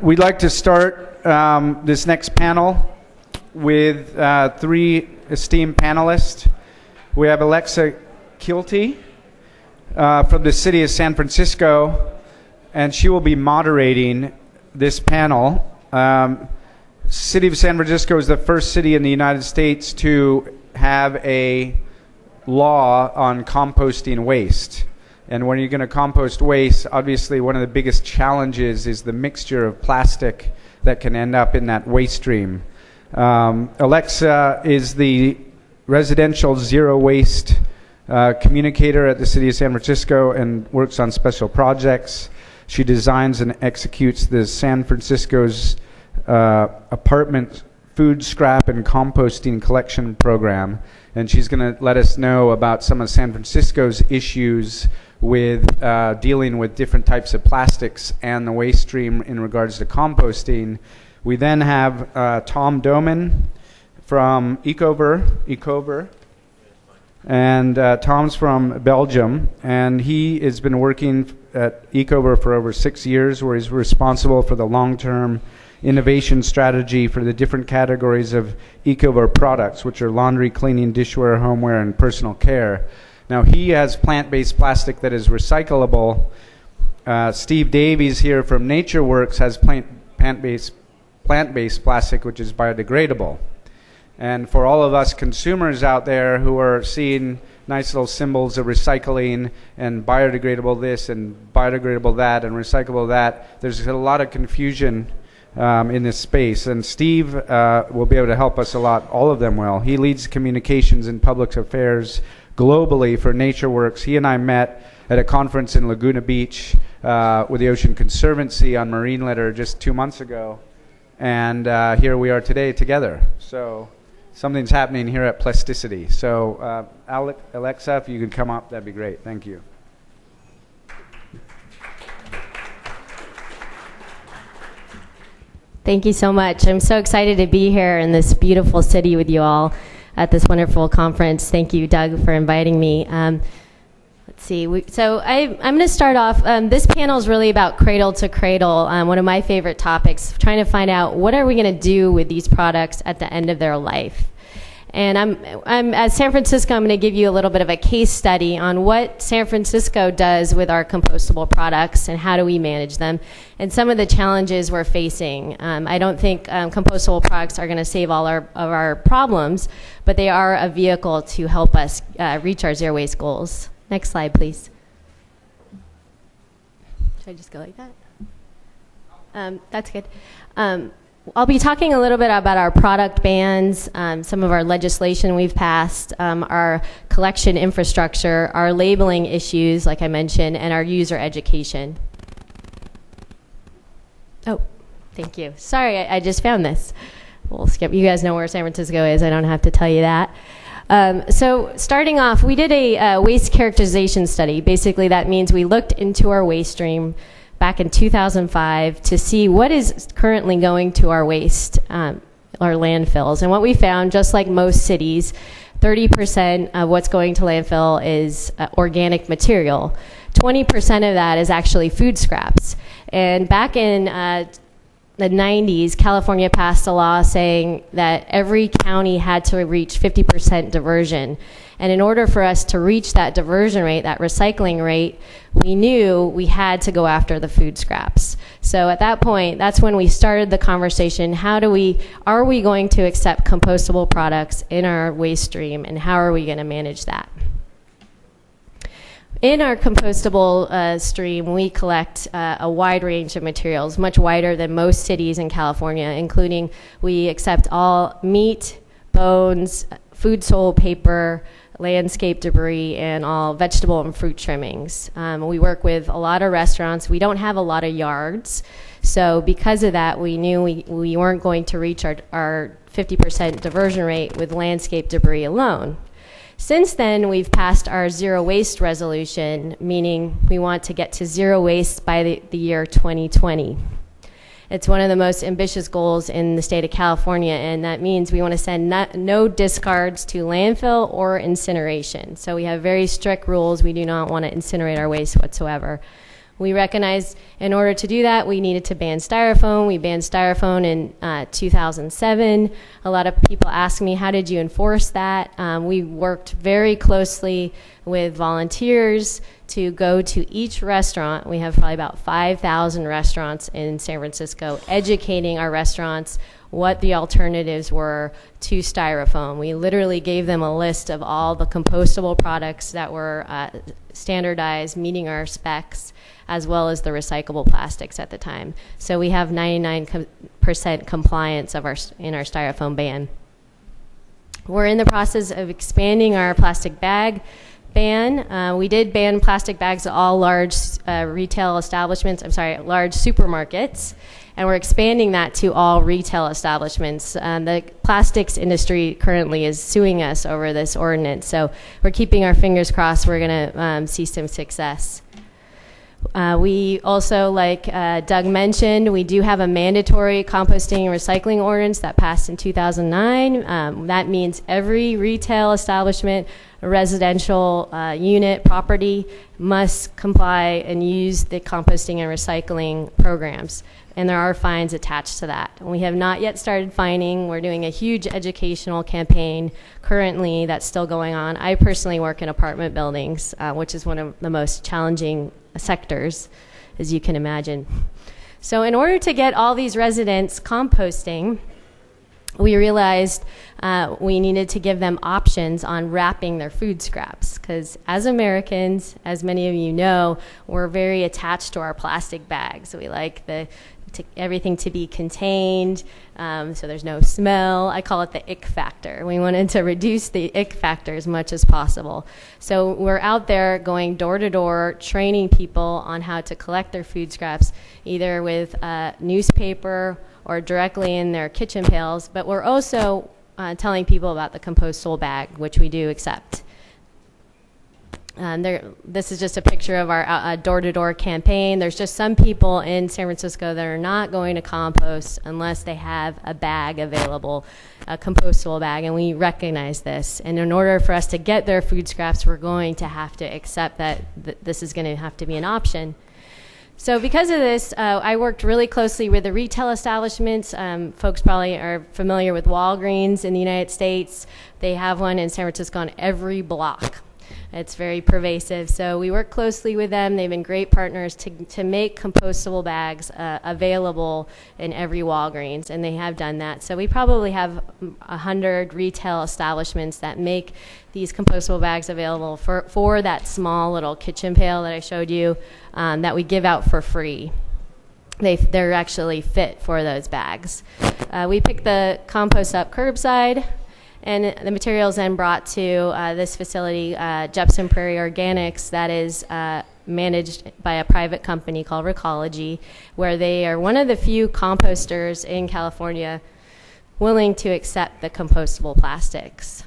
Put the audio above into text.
we'd like to start this next panel with three esteemed panelists. We have Alexa Kielty from the city of San Francisco, and she will be moderating this panel. City of San Francisco is the first city in the United States to have a law on composting waste. And when you're going to compost waste, obviously one of the biggest challenges is the mixture of plastic that can end up in that waste stream. Alexa is the residential zero waste communicator at the city of San Francisco and works on special projects. She designs and executes the San Francisco's apartment food scrap and composting collection program. And she's going to let us know about some of San Francisco's issues with dealing with different types of plastics and the waste stream in regards to composting. We then have Tom Domen from Ecover, and Tom's from Belgium, and he has been working at Ecover for over 6 years, where he's responsible for the long-term innovation strategy for the different categories of Ecover products, which are laundry, cleaning, dishware, homeware, and personal care. Now, he has plant-based plastic that is recyclable. Steve Davies here from NatureWorks has plant-based plastic, which is biodegradable. And for all of us consumers out there who are seeing nice little symbols of recycling and biodegradable this and biodegradable that and recyclable that, there's a lot of confusion in this space. And Steve will be able to help us a lot, all of them will. He leads communications and public affairs globally for NatureWorks. He and I met at a conference in Laguna Beach with the Ocean Conservancy on marine litter just 2 months ago. And here we are today together. So something's happening here at Plasticity. So Alexa, if you could come up, that'd be great. Thank you. Thank you so much. I'm so excited to be here in this beautiful city with you all at this wonderful conference. Thank you, Doug, for inviting me. Let's see. I'm going to start off. This panel is really about Cradle-to-Cradle, one of my favorite topics, trying to find out what are we going to do with these products at the end of their life. And I'm at San Francisco. I'm going to give you a little bit of a case study on what San Francisco does with our compostable products and how do we manage them, and some of the challenges we're facing. I don't think compostable products are going to save all of our problems, but they are a vehicle to help us reach our zero waste goals. Next slide, please. Should I just go like that? That's good. I'll be talking a little bit about our product bans, some of our legislation we've passed, our collection infrastructure, our labeling issues, like I mentioned, and our user education. Oh, thank you. Sorry, I just found this. We'll skip. You guys know where San Francisco is. I don't have to tell you that. So starting off, we did a waste characterization study. Basically, that means we looked into our waste stream back in 2005 to see what is currently going to our waste, our landfills. And what we found, just like most cities, 30% of what's going to landfill is organic material. 20% of that is actually food scraps. And back in the 90s, California passed a law saying that every county had to reach 50% diversion. And in order for us to reach that diversion rate, that recycling rate, we knew we had to go after the food scraps. So at that point, that's when we started the conversation. Are we going to accept compostable products in our waste stream, and how are we going to manage that? In our compostable stream, we collect a wide range of materials, much wider than most cities in California, including we accept all meat, bones, food sole paper, landscape debris, and all vegetable and fruit trimmings. We work with a lot of restaurants. We don't have a lot of yards. So because of that, we knew we weren't going to reach our 50% diversion rate with landscape debris alone. Since then, we've passed our zero waste resolution, meaning we want to get to zero waste by the year 2020. It's one of the most ambitious goals in the state of California, and that means we want to send no discards to landfill or incineration. So we have very strict rules. We do not want to incinerate our waste whatsoever. We recognized in order to do that, we needed to ban styrofoam. We banned styrofoam in 2007. A lot of people ask me, how did you enforce that? We worked very closely with volunteers to go to each restaurant. We have probably about 5,000 restaurants in San Francisco, educating our restaurants what the alternatives were to styrofoam. We literally gave them a list of all the compostable products that were standardized, meeting our specs, as well as the recyclable plastics at the time. So we have 99% compliance of in our styrofoam ban. We're in the process of expanding our plastic bag ban. We did ban plastic bags at all large retail establishments, large supermarkets, and we're expanding that to all retail establishments. The plastics industry currently is suing us over this ordinance, so we're keeping our fingers crossed we're going to see some success. We also, like Doug mentioned, we do have a mandatory composting and recycling ordinance that passed in 2009. That means every retail establishment, residential unit, property must comply and use the composting and recycling programs. And there are fines attached to that. And we have not yet started fining. We're doing a huge educational campaign currently that's still going on. I personally work in apartment buildings, which is one of the most challenging sectors, as you can imagine. So in order to get all these residents composting, we realized we needed to give them options on wrapping their food scraps, because as Americans, as many of you know, we're very attached to our plastic bags. We like everything to be contained, so there's no smell. I call it the ick factor. We wanted to reduce the ick factor as much as possible. So we're out there going door to door, training people on how to collect their food scraps, either with newspaper or directly in their kitchen pails, but we're also telling people about the compostable bag, which we do accept. This is just a picture of our door-to-door campaign. There's just some people in San Francisco that are not going to compost unless they have a bag available, a compostable bag, and we recognize this. And in order for us to get their food scraps, we're going to have to accept that this is going to have to be an option. So because of this, I worked really closely with the retail establishments. Folks probably are familiar with Walgreens in the United States. They have one in San Francisco on every block. It's very pervasive. So we work closely with them. They've been great partners to make compostable bags available in every Walgreens, and they have done that. So we probably have 100 retail establishments that make these compostable bags available for that small little kitchen pail that I showed you that we give out for free. They're actually fit for those bags. We pick the compost up curbside, and the materials then brought to this facility, Jepson Prairie Organics, that is managed by a private company called Recology, where they are one of the few composters in California willing to accept the compostable plastics.